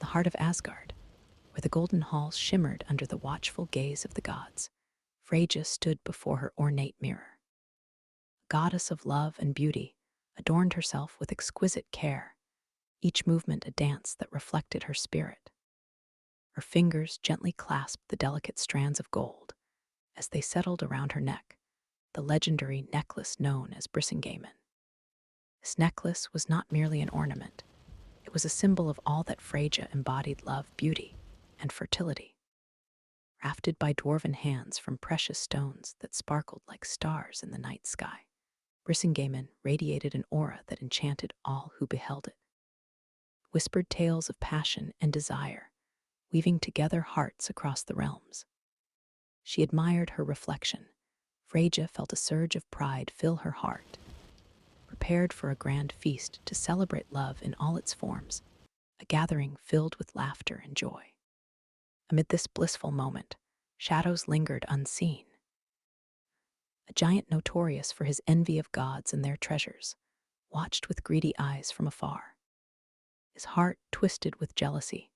the heart of Asgard, where the golden halls shimmered under the watchful gaze of the gods, Freyja stood before her ornate mirror. A goddess of love and beauty, adorned herself with exquisite care, each movement a dance that reflected her spirit. Her fingers gently clasped the delicate strands of gold as they settled around her neck, the legendary necklace known as Brísingamen. This necklace was not merely an ornament. It was a symbol of all that Freyja embodied: love, beauty, and fertility. Crafted by dwarven hands from precious stones that sparkled like stars in the night sky, Brísingamen radiated an aura that enchanted all who beheld it. Whispered tales of passion and desire, weaving together hearts across the realms. She admired her reflection. Freyja felt a surge of pride fill her heart. Prepared for a grand feast to celebrate love in all its forms, a gathering filled with laughter and joy. Amid this blissful moment, shadows lingered unseen. A giant notorious for his envy of gods and their treasures watched with greedy eyes from afar. His heart twisted with jealousy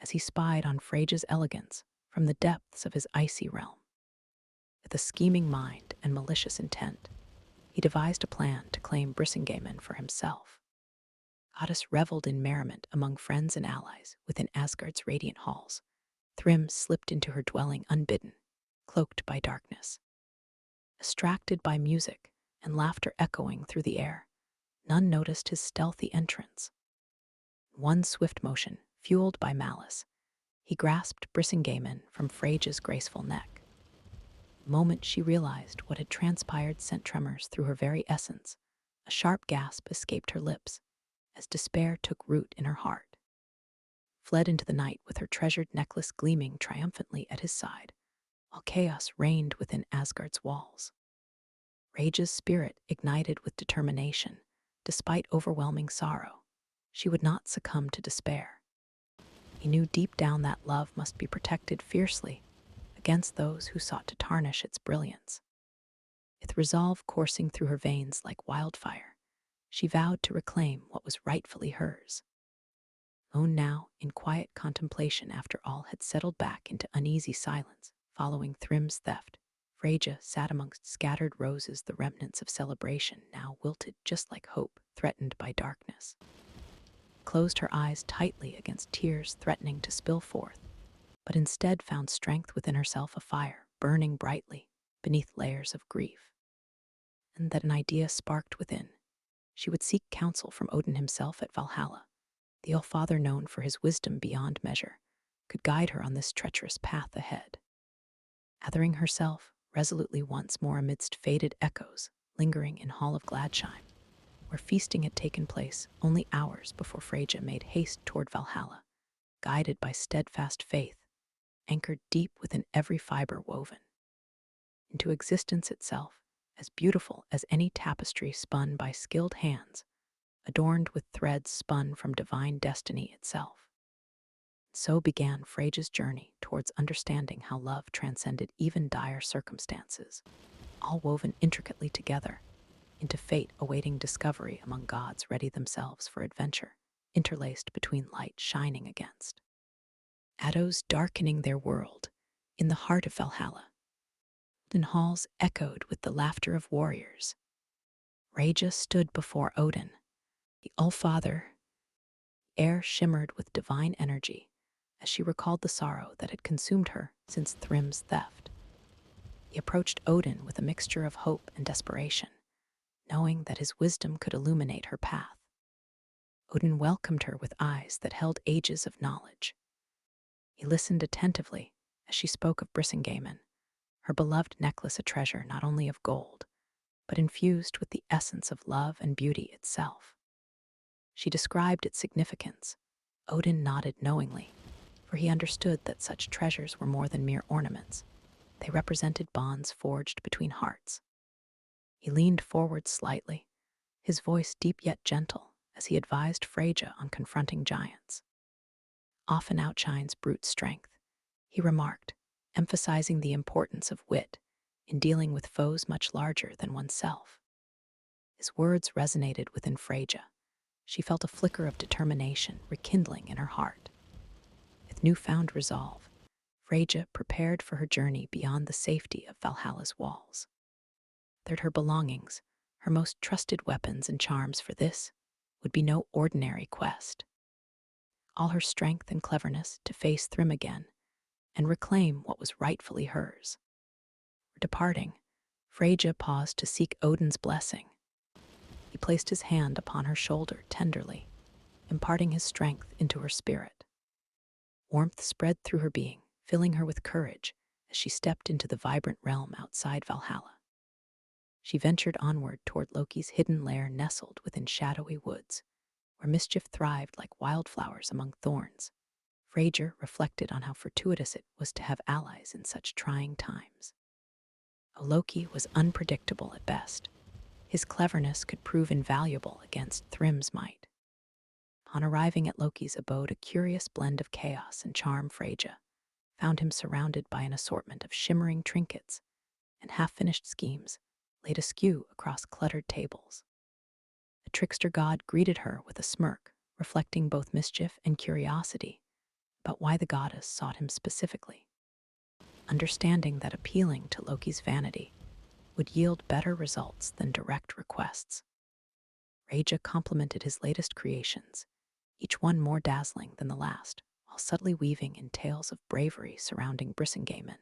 as he spied on Freyja's elegance from the depths of his icy realm. With a scheming mind and malicious intent, he devised a plan to claim Brísingamen for himself. Goddess reveled in merriment among friends and allies within Asgard's radiant halls. Thrym slipped into her dwelling unbidden, cloaked by darkness. Distracted by music and laughter echoing through the air, none noticed his stealthy entrance. In one swift motion, fueled by malice, he grasped Brísingamen from Freyja's graceful neck. The moment she realized what had transpired sent tremors through her very essence. A sharp gasp escaped her lips as despair took root in her heart. Fled into the night with her treasured necklace gleaming triumphantly at his side, while chaos reigned within Asgard's walls. Freyja's spirit ignited with determination. Despite overwhelming sorrow, she would not succumb to despair. He knew deep down that love must be protected fiercely against those who sought to tarnish its brilliance. With resolve coursing through her veins like wildfire, she vowed to reclaim what was rightfully hers. Alone now, in quiet contemplation after all had settled back into uneasy silence following Thrym's theft, Freyja sat amongst scattered roses, the remnants of celebration now wilted just like hope threatened by darkness. Closed her eyes tightly against tears threatening to spill forth, but instead found strength within herself, a fire burning brightly beneath layers of grief. And that an idea sparked within. She would seek counsel from Odin himself at Valhalla. The All-Father, known for his wisdom beyond measure, could guide her on this treacherous path ahead. Gathering herself resolutely once more amidst faded echoes, lingering in Hall of Gladsheim, where feasting had taken place only hours before Freyja made haste toward Valhalla, guided by steadfast faith, anchored deep within every fiber woven into existence itself, as beautiful as any tapestry spun by skilled hands, adorned with threads spun from divine destiny itself. So began Freyja's journey towards understanding how love transcended even dire circumstances, all woven intricately together into fate awaiting discovery among gods ready themselves for adventure, interlaced between light shining against. Shadows darkening their world in the heart of Valhalla. Golden halls echoed with the laughter of warriors. Freyja stood before Odin, the All-Father. The air shimmered with divine energy as she recalled the sorrow that had consumed her since Thrym's theft. He approached Odin with a mixture of hope and desperation, knowing that his wisdom could illuminate her path. Odin welcomed her with eyes that held ages of knowledge. He listened attentively as she spoke of Brísingamen, her beloved necklace, a treasure not only of gold, but infused with the essence of love and beauty itself. She described its significance. Odin nodded knowingly, for he understood that such treasures were more than mere ornaments. They represented bonds forged between hearts. He leaned forward slightly, his voice deep yet gentle, as he advised Freyja on confronting giants. Often outshines brute strength, he remarked, emphasizing the importance of wit in dealing with foes much larger than oneself. His words resonated within Freyja. She felt a flicker of determination rekindling in her heart. newfound resolve, Freyja prepared for her journey beyond the safety of Valhalla's walls. Gathered her belongings, her most trusted weapons and charms for this would be no ordinary quest. All her strength and cleverness to face Thrym again and reclaim what was rightfully hers. Departing, Freyja paused to seek Odin's blessing. He placed his hand upon her shoulder tenderly, imparting his strength into her spirit. Warmth spread through her being, filling her with courage as she stepped into the vibrant realm outside Valhalla. She ventured onward toward Loki's hidden lair nestled within shadowy woods, where mischief thrived like wildflowers among thorns. Freyja reflected on how fortuitous it was to have allies in such trying times. Though Loki was unpredictable at best, his cleverness could prove invaluable against Thrym's might. On arriving at Loki's abode, a curious blend of chaos and charm, Freyja found him surrounded by an assortment of shimmering trinkets and half-finished schemes laid askew across cluttered tables. The trickster god greeted her with a smirk, reflecting both mischief and curiosity about why the goddess sought him specifically. Understanding that appealing to Loki's vanity would yield better results than direct requests, Freyja complimented his latest creations, each one more dazzling than the last, while subtly weaving in tales of bravery surrounding Brísingamen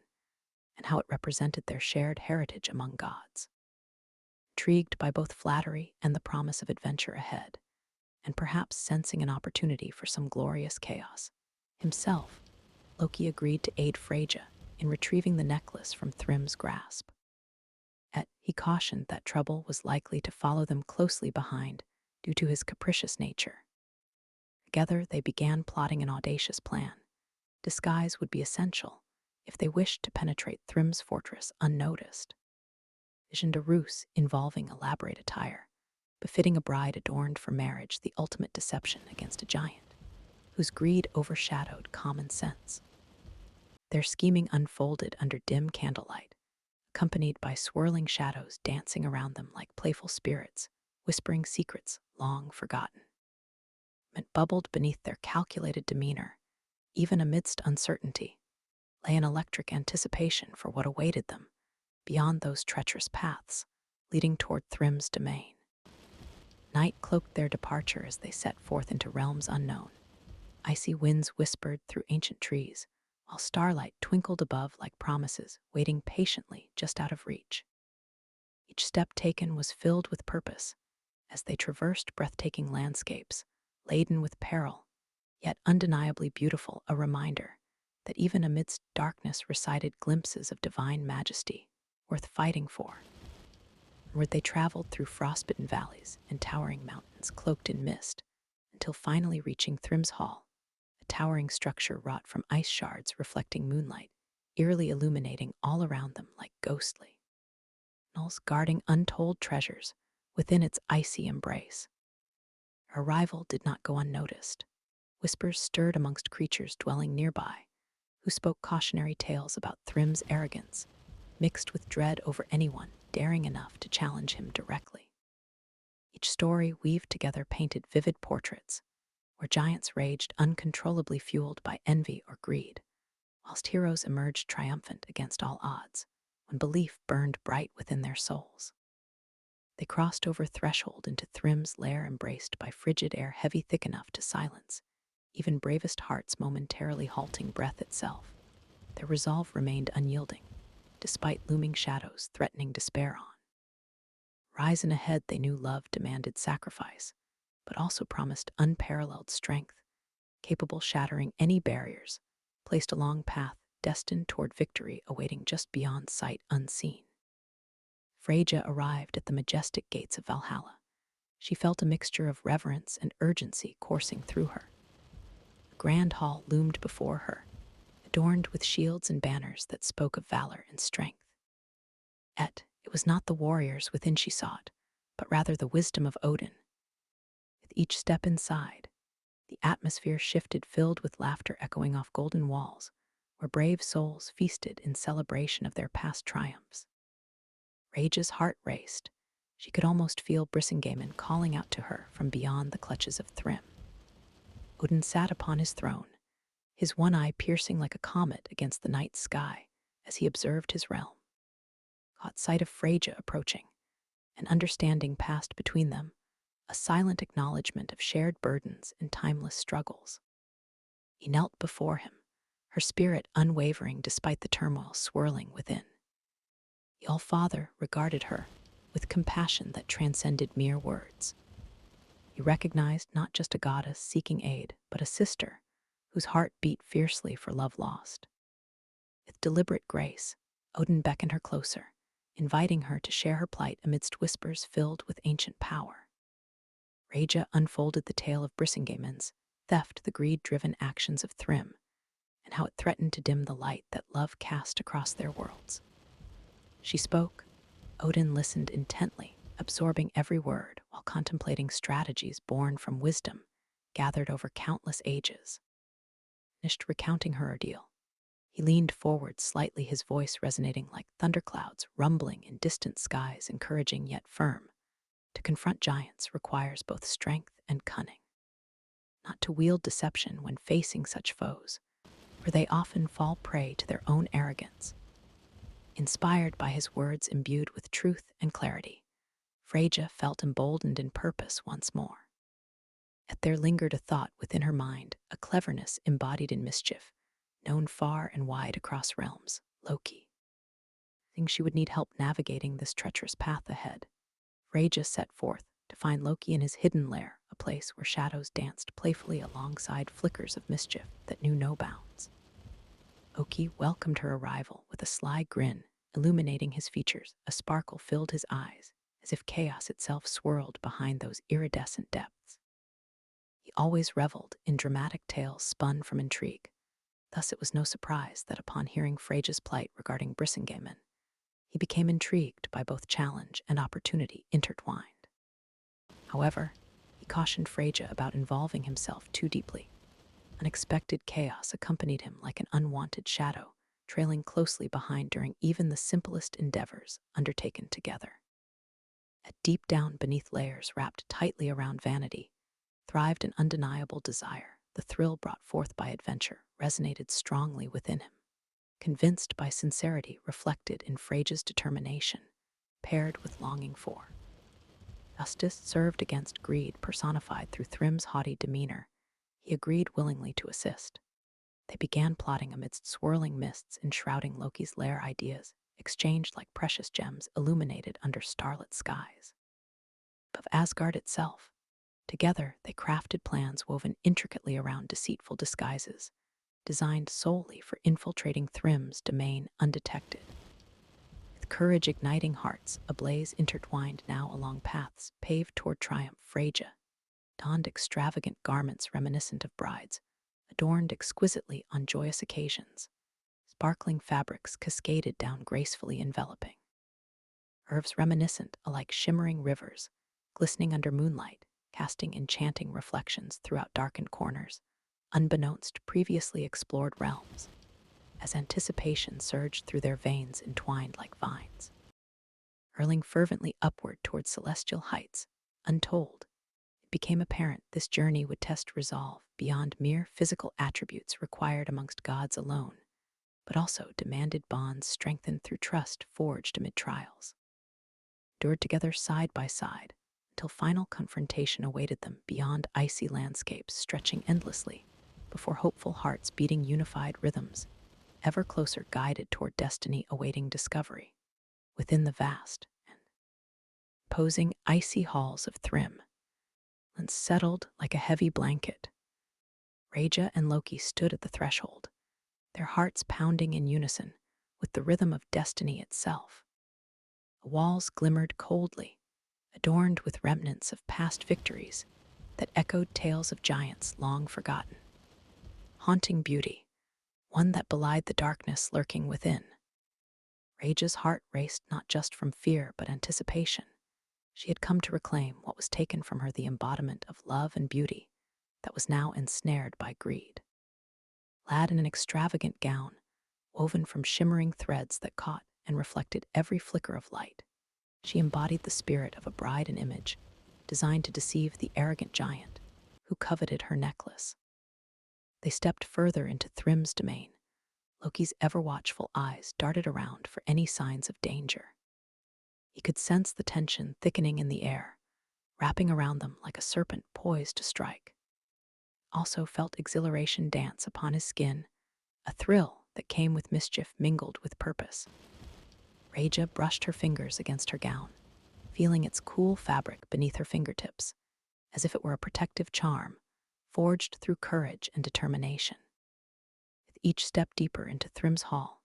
and how it represented their shared heritage among gods. Intrigued by both flattery and the promise of adventure ahead, and perhaps sensing an opportunity for some glorious chaos, himself, Loki agreed to aid Freyja in retrieving the necklace from Thrym's grasp. Yet he cautioned that trouble was likely to follow them closely behind due to his capricious nature. Together they began plotting an audacious plan. Disguise would be essential if they wished to penetrate Thrym's fortress unnoticed. Visioned a ruse involving elaborate attire, befitting a bride adorned for marriage, the ultimate deception against a giant whose greed overshadowed common sense. Their scheming unfolded under dim candlelight, accompanied by swirling shadows dancing around them like playful spirits, whispering secrets long forgotten. It bubbled beneath their calculated demeanor, even amidst uncertainty, lay an electric anticipation for what awaited them beyond those treacherous paths leading toward Thrym's domain. Night cloaked their departure as they set forth into realms unknown. Icy winds whispered through ancient trees, while starlight twinkled above like promises waiting patiently just out of reach. Each step taken was filled with purpose as they traversed breathtaking landscapes, laden with peril, yet undeniably beautiful, a reminder that even amidst darkness resided glimpses of divine majesty worth fighting for. Where they traveled through frostbitten valleys and towering mountains cloaked in mist, until finally reaching Thrym's hall, a towering structure wrought from ice shards reflecting moonlight, eerily illuminating all around them like ghostly tunnels guarding untold treasures within its icy embrace. Our arrival did not go unnoticed. Whispers stirred amongst creatures dwelling nearby, who spoke cautionary tales about Thrym's arrogance, mixed with dread over anyone daring enough to challenge him directly. Each story weaved together painted vivid portraits, where giants raged uncontrollably fueled by envy or greed, whilst heroes emerged triumphant against all odds, when belief burned bright within their souls. They crossed over threshold into Thrym's lair, embraced by frigid air heavy thick enough to silence even bravest hearts, momentarily halting breath itself. Their resolve remained unyielding, despite looming shadows threatening despair on. Horizon ahead, they knew love demanded sacrifice, but also promised unparalleled strength, capable shattering any barriers, placed along a path destined toward victory awaiting just beyond sight unseen. Freyja arrived at the majestic gates of Valhalla. She felt a mixture of reverence and urgency coursing through her. The grand hall loomed before her, adorned with shields and banners that spoke of valor and strength. Yet it was not the warriors within she sought, but rather the wisdom of Odin. With each step inside, the atmosphere shifted, filled with laughter echoing off golden walls, where brave souls feasted in celebration of their past triumphs. Freyja's heart raced. She could almost feel Brísingamen calling out to her from beyond the clutches of Thrym. Odin sat upon his throne, his one eye piercing like a comet against the night sky as he observed his realm. Caught sight of Freyja approaching, and understanding passed between them, a silent acknowledgement of shared burdens and timeless struggles. He knelt before him, her spirit unwavering despite the turmoil swirling within. The All-Father regarded her with compassion that transcended mere words. He recognized not just a goddess seeking aid, but a sister whose heart beat fiercely for love lost. With deliberate grace, Odin beckoned her closer, inviting her to share her plight amidst whispers filled with ancient power. Freyja unfolded the tale of Brísingamen's theft, the greed-driven actions of Thrym, and how it threatened to dim the light that love cast across their worlds. She spoke. Odin listened intently, absorbing every word while contemplating strategies born from wisdom gathered over countless ages. Finished recounting her ordeal, he leaned forward slightly, his voice resonating like thunderclouds rumbling in distant skies, encouraging yet firm. To confront giants requires both strength and cunning. Not to wield deception when facing such foes, for they often fall prey to their own arrogance. Inspired by his words imbued with truth and clarity, Freyja felt emboldened in purpose once more. Yet there lingered a thought within her mind, a cleverness embodied in mischief, known far and wide across realms, Loki. Thinking she would need help navigating this treacherous path ahead, Freyja set forth to find Loki in his hidden lair, a place where shadows danced playfully alongside flickers of mischief that knew no bounds. Loki welcomed her arrival with a sly grin, illuminating his features. A sparkle filled his eyes, as if chaos itself swirled behind those iridescent depths. He always reveled in dramatic tales spun from intrigue. Thus it was no surprise that upon hearing Freyja's plight regarding Brísingamen, he became intrigued by both challenge and opportunity intertwined. However, he cautioned Freyja about involving himself too deeply. Unexpected chaos accompanied him like an unwanted shadow, trailing closely behind during even the simplest endeavors undertaken together. At deep down beneath layers wrapped tightly around vanity, thrived an undeniable desire. The thrill brought forth by adventure resonated strongly within him, convinced by sincerity reflected in Freyja's determination, paired with longing for justice served against greed personified through Thrym's haughty demeanor. He agreed willingly to assist. They began plotting amidst swirling mists enshrouding Loki's lair, ideas exchanged like precious gems illuminated under starlit skies. Of Asgard itself, together they crafted plans woven intricately around deceitful disguises, designed solely for infiltrating Thrym's domain undetected. With courage igniting hearts ablaze intertwined now along paths paved toward triumph, Freyja donned extravagant garments reminiscent of brides, adorned exquisitely on joyous occasions. Sparkling fabrics cascaded down gracefully enveloping. Herbs reminiscent alike shimmering rivers, glistening under moonlight, casting enchanting reflections throughout darkened corners, unbeknownst previously explored realms, as anticipation surged through their veins entwined like vines. Hurling fervently upward toward celestial heights, untold, it became apparent this journey would test resolve beyond mere physical attributes required amongst gods alone, but also demanded bonds strengthened through trust forged amid trials. Endured together side by side, until final confrontation awaited them beyond icy landscapes stretching endlessly, before hopeful hearts beating unified rhythms, ever closer guided toward destiny awaiting discovery. Within the vast and imposing icy halls of Thrym, silence settled like a heavy blanket. Freyja and Loki stood at the threshold, their hearts pounding in unison with the rhythm of destiny itself. The walls glimmered coldly, adorned with remnants of past victories that echoed tales of giants long forgotten. Haunting beauty, one that belied the darkness lurking within. Freyja's heart raced not just from fear but anticipation. She had come to reclaim what was taken from her, the embodiment of love and beauty that was now ensnared by greed. Clad in an extravagant gown, woven from shimmering threads that caught and reflected every flicker of light, she embodied the spirit of a bride in image, designed to deceive the arrogant giant who coveted her necklace. They stepped further into Thrym's domain. Loki's ever-watchful eyes darted around for any signs of danger. He could sense the tension thickening in the air, wrapping around them like a serpent poised to strike. Also felt exhilaration dance upon his skin, a thrill that came with mischief mingled with purpose. Freyja brushed her fingers against her gown, feeling its cool fabric beneath her fingertips, as if it were a protective charm, forged through courage and determination. With each step deeper into Thrym's hall,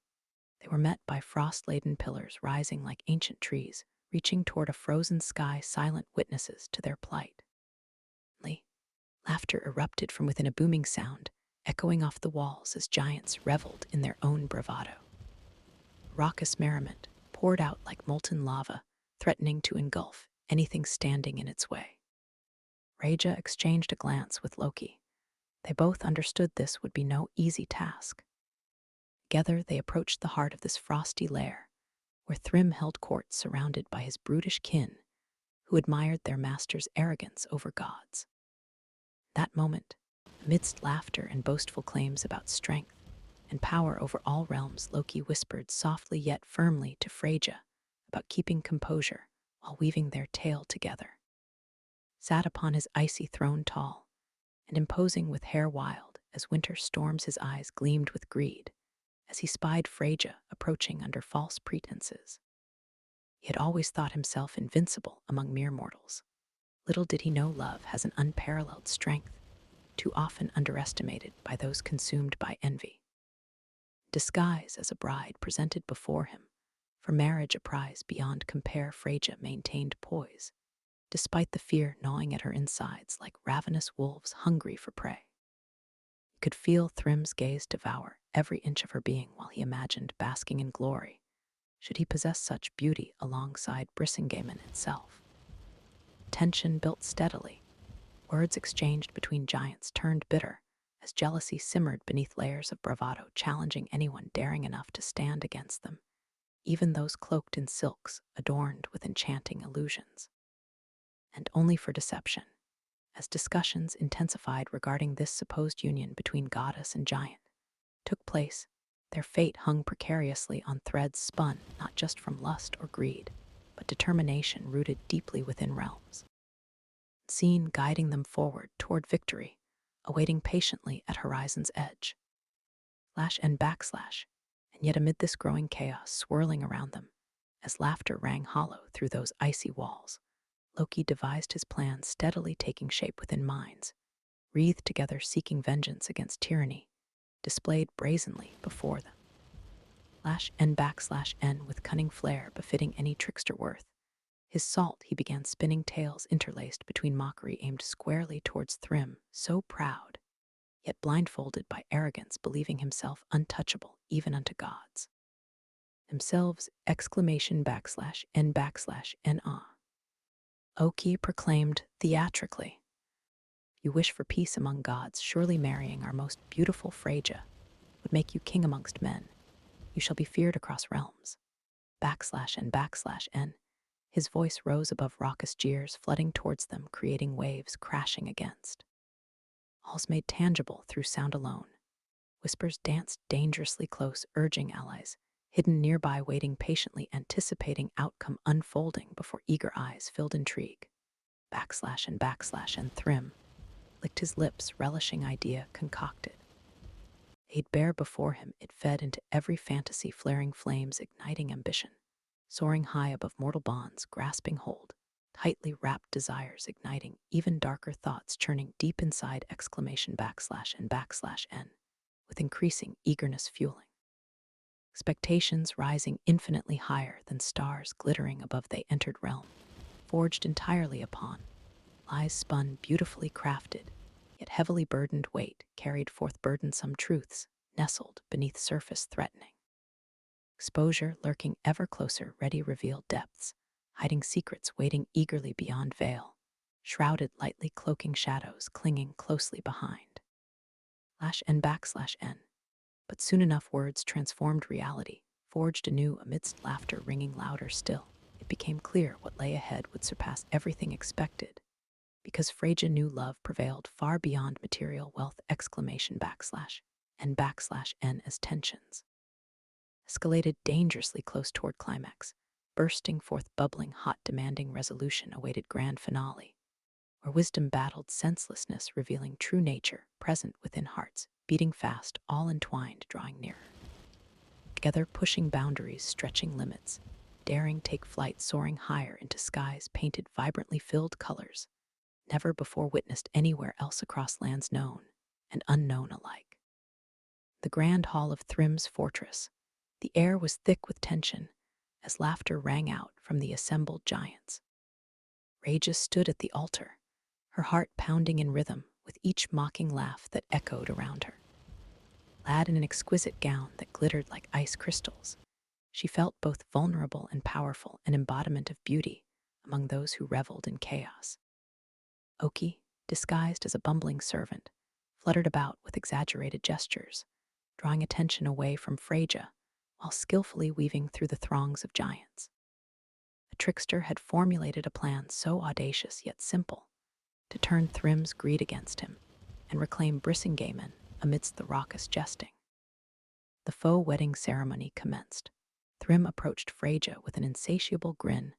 they were met by frost-laden pillars rising like ancient trees, reaching toward a frozen sky, silent witnesses to their plight. Laughter erupted from within, a booming sound, echoing off the walls as giants reveled in their own bravado. Raucous merriment poured out like molten lava, threatening to engulf anything standing in its way. Freyja exchanged a glance with Loki. They both understood this would be no easy task. Together they approached the heart of this frosty lair, where Thrym held court surrounded by his brutish kin, who admired their master's arrogance over gods. That moment, amidst laughter and boastful claims about strength and power over all realms, Loki whispered softly yet firmly to Freyja about keeping composure while weaving their tale together. Sat upon his icy throne tall and imposing with hair wild as winter storms, his eyes gleamed with greed as he spied Freyja approaching under false pretenses. He had always thought himself invincible among mere mortals. Little did he know love has an unparalleled strength, too often underestimated by those consumed by envy. Disguise as a bride presented before him, for marriage a prize beyond compare, Freyja maintained poise, despite the fear gnawing at her insides like ravenous wolves hungry for prey. He could feel Thrym's gaze devour every inch of her being while he imagined basking in glory, should he possess such beauty alongside Brísingamen itself. Tension built steadily. Words exchanged between giants turned bitter as jealousy simmered beneath layers of bravado, challenging anyone daring enough to stand against them, even those cloaked in silks adorned with enchanting illusions. And only for deception, as discussions intensified regarding this supposed union between goddess and giant took place, their fate hung precariously on threads spun not just from lust or greed, but determination rooted deeply within realms. Seen guiding them forward toward victory, awaiting patiently at horizon's edge. Slash and backslash, and yet amid this growing chaos swirling around them, as laughter rang hollow through those icy walls, Loki devised his plan, steadily taking shape within minds, wreathed together seeking vengeance against tyranny, displayed brazenly before them. Slash and backslash n with cunning flair befitting any trickster worth. His salt he began spinning tales interlaced between mockery aimed squarely towards Thrym, so proud, yet blindfolded by arrogance, believing himself untouchable even unto gods. Themselves exclamation backslash n ah. Loki proclaimed theatrically, "You wish for peace among gods, surely marrying our most beautiful Freyja would make you king amongst men. You shall be feared across realms." Backslash n. His voice rose above raucous jeers flooding towards them, creating waves crashing against. All's made tangible through sound alone. Whispers danced dangerously close, urging allies, hidden nearby, waiting patiently, anticipating outcome unfolding before eager eyes filled intrigue. Backslash and Thrym licked his lips, relishing idea concocted. Laid bare before him, it fed into every fantasy, flaring flames, igniting ambition. Soaring high above mortal bonds, grasping hold, tightly wrapped desires igniting even darker thoughts, churning deep inside exclamation backslash n, with increasing eagerness fueling. Expectations rising infinitely higher than stars glittering above they entered realm, forged entirely upon, lies spun beautifully crafted, yet heavily burdened weight carried forth burdensome truths, nestled beneath surface threatening. Exposure lurking ever closer, ready revealed depths, hiding secrets waiting eagerly beyond veil, shrouded lightly cloaking shadows clinging closely behind. Slash and backslash n. But soon enough words transformed reality, forged anew amidst laughter ringing louder still. It became clear what lay ahead would surpass everything expected. because Freyja knew love prevailed far beyond material wealth ! N as tensions escalated dangerously close toward climax, bursting forth bubbling hot, demanding resolution awaited grand finale, where wisdom battled senselessness, revealing true nature present within hearts, beating fast, all entwined, drawing nearer. Together, pushing boundaries, stretching limits, daring take flight, soaring higher into skies painted vibrantly filled colors, never before witnessed anywhere else across lands known and unknown alike. The grand hall of Thrym's fortress, the air was thick with tension as laughter rang out from the assembled giants. Freyja stood at the altar, her heart pounding in rhythm with each mocking laugh that echoed around her. Clad in an exquisite gown that glittered like ice crystals, she felt both vulnerable and powerful, an embodiment of beauty among those who reveled in chaos. Loki, disguised as a bumbling servant, fluttered about with exaggerated gestures, drawing attention away from Freyja while skillfully weaving through the throngs of giants. The trickster had formulated a plan so audacious yet simple to turn Thrym's greed against him and reclaim Brísingamen amidst the raucous jesting. The faux wedding ceremony commenced. Thrym approached Freyja with an insatiable grin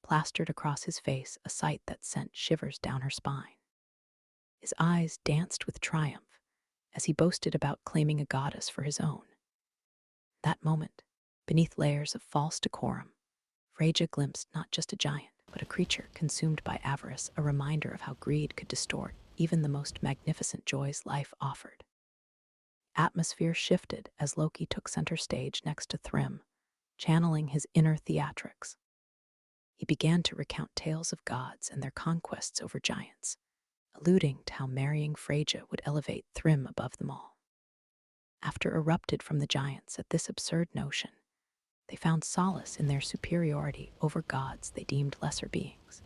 plastered across his face, a sight that sent shivers down her spine. His eyes danced with triumph as he boasted about claiming a goddess for his own. That moment, beneath layers of false decorum, Freyja glimpsed not just a giant, but a creature consumed by avarice, a reminder of how greed could distort even the most magnificent joys life offered. Atmosphere shifted as Loki took center stage next to Thrym, channeling his inner theatrics. He began to recount tales of gods and their conquests over giants, alluding to how marrying Freyja would elevate Thrym above them all. After erupted from the giants at this absurd notion, they found solace in their superiority over gods they deemed lesser beings.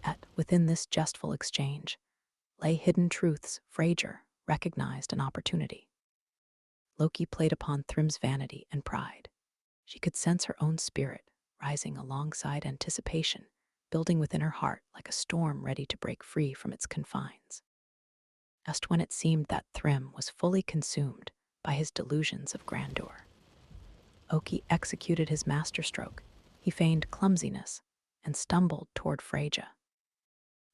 Yet, within this jestful exchange, lay hidden truths. Freyja recognized an opportunity. Loki played upon Thrym's vanity and pride. She could sense her own spirit rising alongside anticipation, building within her heart like a storm ready to break free from its confines. Just when it seemed that Thrym was fully consumed by his delusions of grandeur, Loki executed his masterstroke. He feigned clumsiness and stumbled toward Freyja,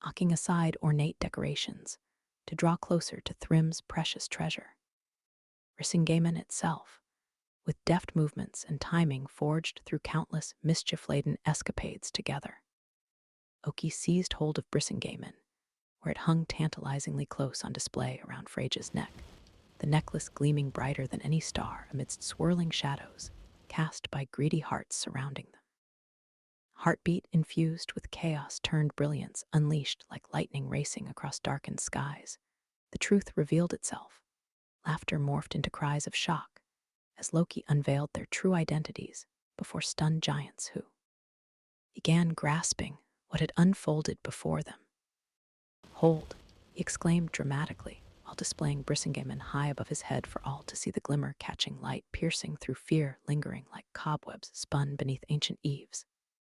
knocking aside ornate decorations to draw closer to Thrym's precious treasure. Brísingamen itself, with deft movements and timing forged through countless mischief-laden escapades together. Loki seized hold of Brísingamen, where it hung tantalizingly close on display around Freyja's neck, the necklace gleaming brighter than any star amidst swirling shadows cast by greedy hearts surrounding them. Heartbeat infused with chaos turned brilliance, unleashed like lightning racing across darkened skies. The truth revealed itself. Laughter morphed into cries of shock as Loki unveiled their true identities before stunned giants who began grasping what had unfolded before them. "Hold," he exclaimed dramatically, while displaying Brísingamen high above his head for all to see, the glimmer catching light, piercing through fear, lingering like cobwebs spun beneath ancient eaves.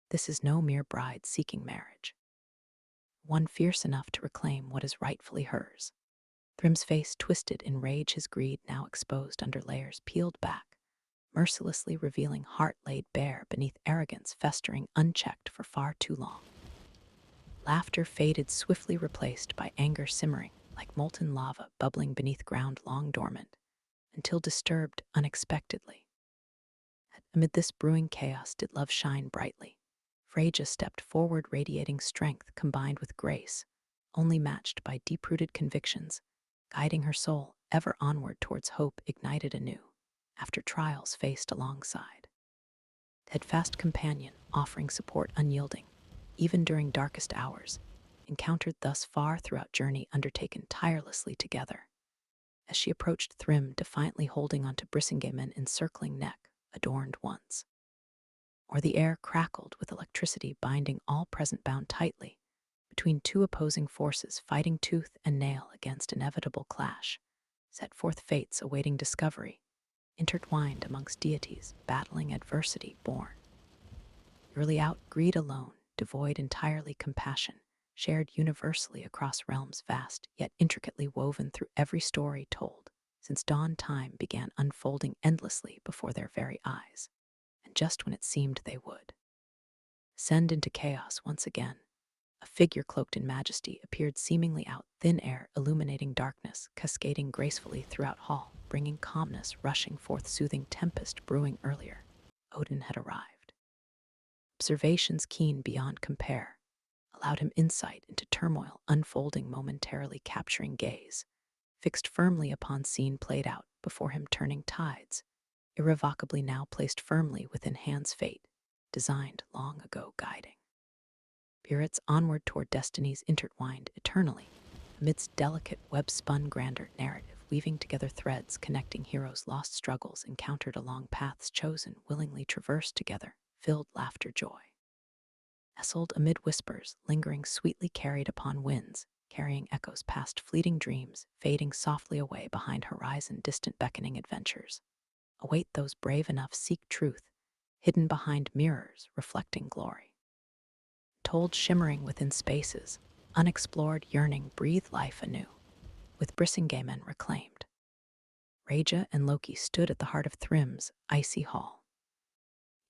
"This is no mere bride seeking marriage. One fierce enough to reclaim what is rightfully hers." Thrym's face twisted in rage, his greed now exposed under layers peeled back, mercilessly revealing heart laid bare beneath arrogance festering unchecked for far too long. Laughter faded, swiftly replaced by anger simmering like molten lava bubbling beneath ground long dormant, until disturbed unexpectedly. Amid this brewing chaos did love shine brightly. Freyja stepped forward, radiating strength combined with grace, only matched by deep-rooted convictions, guiding her soul ever onward towards hope ignited anew after trials faced alongside. Steadfast companion, offering support unyielding, even during darkest hours, encountered thus far throughout journey undertaken tirelessly together. As she approached Thrym, defiantly holding onto Brísingamen encircling neck, adorned once. Or the air crackled with electricity binding all present bound tightly, between two opposing forces fighting tooth and nail against inevitable clash, set forth fates awaiting discovery, intertwined amongst deities battling adversity born. Purely out greed alone, devoid entirely compassion, shared universally across realms vast, yet intricately woven through every story told, since dawn time began unfolding endlessly before their very eyes, and just when it seemed they would descend into chaos once again, a figure cloaked in majesty appeared seemingly out thin air, illuminating darkness, cascading gracefully throughout hall, bringing calmness, rushing forth soothing tempest brewing earlier. Odin had arrived. Observations keen beyond compare allowed him insight into turmoil unfolding momentarily, capturing gaze, fixed firmly upon scene played out before him, turning tides, irrevocably now placed firmly within hands fate, designed long ago guiding spirits onward toward destinies intertwined eternally, amidst delicate web-spun grandeur narrative, weaving together threads connecting heroes' lost struggles encountered along paths chosen, willingly traversed together, filled laughter joy. Nestled amid whispers, lingering sweetly carried upon winds, carrying echoes past fleeting dreams, fading softly away behind horizon distant beckoning adventures. Await those brave enough seek truth, hidden behind mirrors reflecting glory. Told shimmering within spaces, unexplored yearning breathe life anew, with Brísingamen reclaimed. Freyja and Loki stood at the heart of Thrym's icy hall.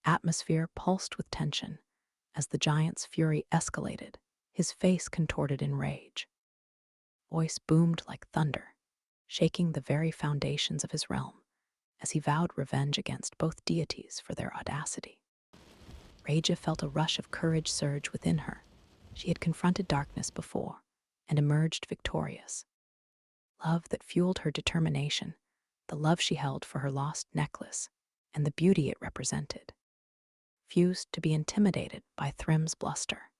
Atmosphere pulsed with tension as the giant's fury escalated, his face contorted in rage. Voice boomed like thunder, shaking the very foundations of his realm as he vowed revenge against both deities for their audacity. Freyja felt a rush of courage surge within her. She had confronted darkness before and emerged victorious. Love that fueled her determination, the love she held for her lost necklace, and the beauty it represented, refused to be intimidated by Thrym's bluster.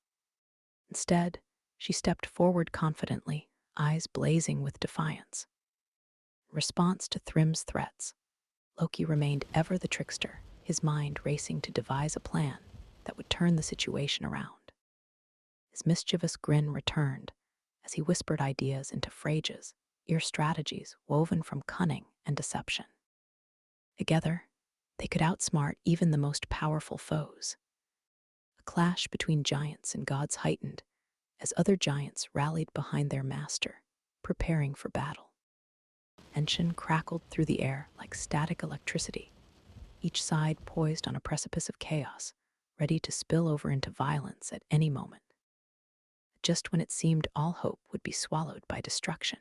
Instead, she stepped forward confidently, eyes blazing with defiance. In response to Thrym's threats, Loki remained ever the trickster, his mind racing to devise a plan that would turn the situation around. His mischievous grin returned as he whispered ideas into Freyja's ear, strategies woven from cunning and deception. Together, they could outsmart even the most powerful foes. A clash between giants and gods heightened as other giants rallied behind their master, preparing for battle. Tension crackled through the air like static electricity, each side poised on a precipice of chaos, ready to spill over into violence at any moment. Just when it seemed all hope would be swallowed by destruction,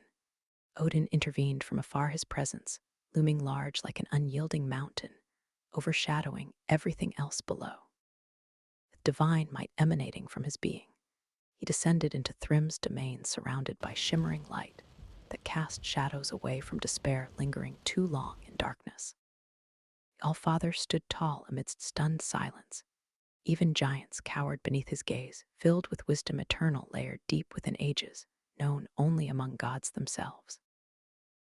Odin intervened from afar, his presence looming large like an unyielding mountain, overshadowing everything else below. With divine might emanating from his being, he descended into Thrym's domain, surrounded by shimmering light that cast shadows away from despair lingering too long in darkness. The Allfather stood tall amidst stunned silence. Even giants cowered beneath his gaze, filled with wisdom eternal layered deep within ages, known only among gods themselves.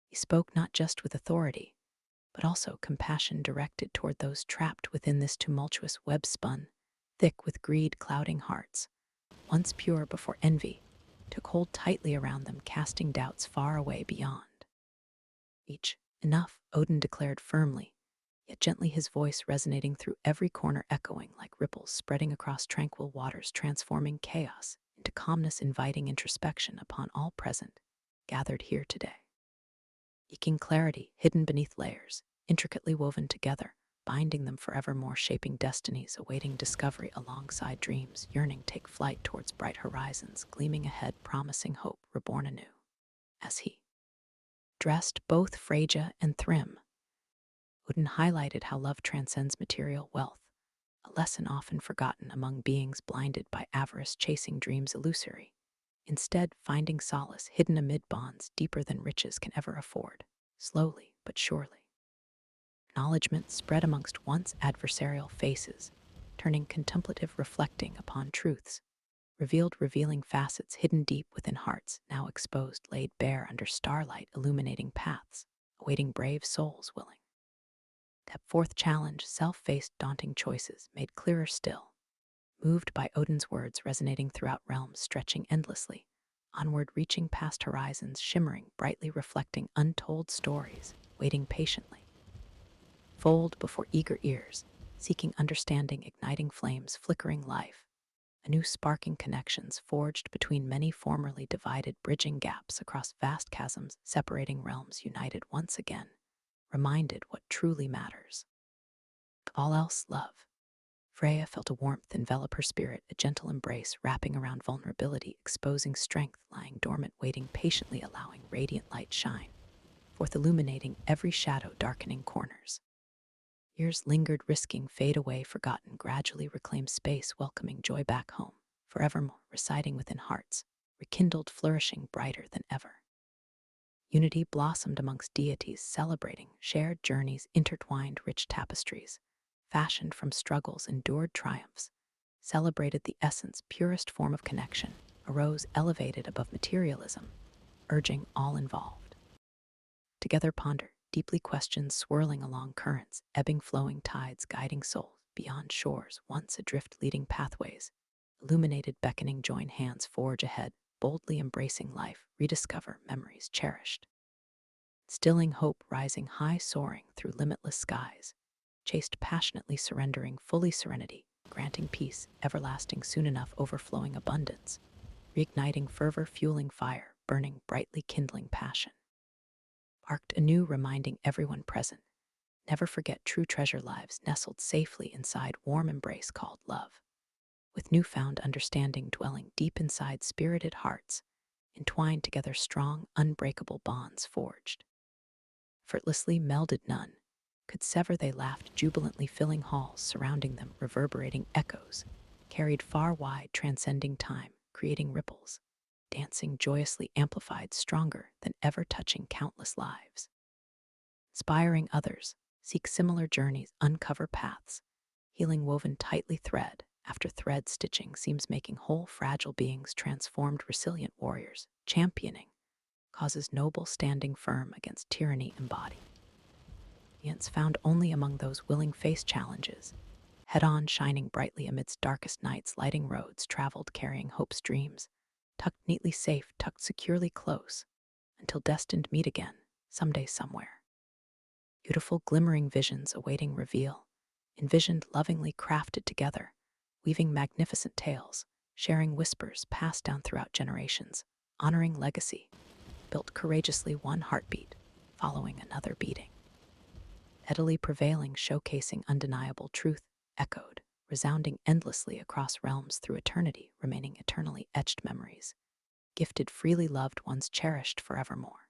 He spoke not just with authority, but also compassion directed toward those trapped within this tumultuous web spun, thick with greed clouding hearts, once pure before envy, took hold tightly around them, casting doubts far away beyond. Each, enough, Odin declared firmly, yet gently, his voice resonating through every corner, echoing like ripples spreading across tranquil waters, transforming chaos into calmness, inviting introspection upon all present, gathered here today. Seeking clarity hidden beneath layers, intricately woven together, binding them forevermore, shaping destinies, awaiting discovery alongside dreams, yearning take flight towards bright horizons, gleaming ahead, promising hope reborn anew. As he addressed both Freyja and Thrym, Odin highlighted how love transcends material wealth, a lesson often forgotten among beings blinded by avarice, chasing dreams illusory, instead finding solace hidden amid bonds deeper than riches can ever afford, slowly but surely. Acknowledgement spread amongst once adversarial faces, turning contemplative, reflecting upon truths, revealing facets hidden deep within hearts, now exposed, laid bare under starlight, illuminating paths, awaiting brave souls willing. Step forth, challenge, self-faced daunting choices, made clearer still, moved by Odin's words resonating throughout realms, stretching endlessly, onward reaching past horizons, shimmering, brightly reflecting untold stories, waiting patiently. Fold before eager ears, seeking understanding, igniting flames, flickering life, anew sparking connections forged between many formerly divided, bridging gaps across vast chasms separating realms united once again, reminded what truly matters. All else love. Freyja felt a warmth envelop her spirit, a gentle embrace wrapping around vulnerability, exposing strength lying dormant, waiting patiently, allowing radiant light shine, forth illuminating every shadow, darkening corners. Years lingered, risking fade away, forgotten, gradually reclaimed space, welcoming joy back home, forevermore residing within hearts, rekindled, flourishing, brighter than ever. Unity blossomed amongst deities, celebrating shared journeys, intertwined, rich tapestries, fashioned from struggles, endured triumphs, celebrated the essence, purest form of connection, arose elevated above materialism, urging all involved. Together ponder, deeply questions swirling along currents, ebbing flowing tides guiding souls beyond shores, once adrift leading pathways, illuminated beckoning, join hands, forge ahead, boldly embracing life, rediscover memories cherished. Stilling hope, rising high, soaring through limitless skies, chased passionately, surrendering fully serenity, granting peace, everlasting soon enough, overflowing abundance, reigniting fervor, fueling fire, burning brightly, kindling passion. Arced anew, reminding everyone present, never forget true treasure lives nestled safely inside warm embrace called love, with newfound understanding dwelling deep inside spirited hearts, entwined together strong, unbreakable bonds forged. Effortlessly melded, none could sever, they laughed jubilantly, filling halls surrounding them, reverberating echoes, carried far wide, transcending time, creating ripples, dancing joyously, amplified, stronger than ever, touching countless lives. Inspiring others, seek similar journeys, uncover paths, healing woven tightly, thread after thread, stitching seams, making whole fragile beings, transformed resilient warriors, championing causes noble, standing firm against tyranny embodied. Found only among those willing face challenges, head on, shining brightly amidst darkest nights, lighting roads traveled, carrying hope's dreams, tucked neatly safe, tucked securely close, until destined meet again, someday somewhere. Beautiful glimmering visions awaiting reveal, envisioned lovingly, crafted together, weaving magnificent tales, sharing whispers passed down throughout generations, honoring legacy, built courageously, one heartbeat following another beating. Steadily prevailing, showcasing undeniable truth, echoed, resounding endlessly across realms through eternity, remaining eternally etched memories, gifted freely, loved ones cherished forevermore.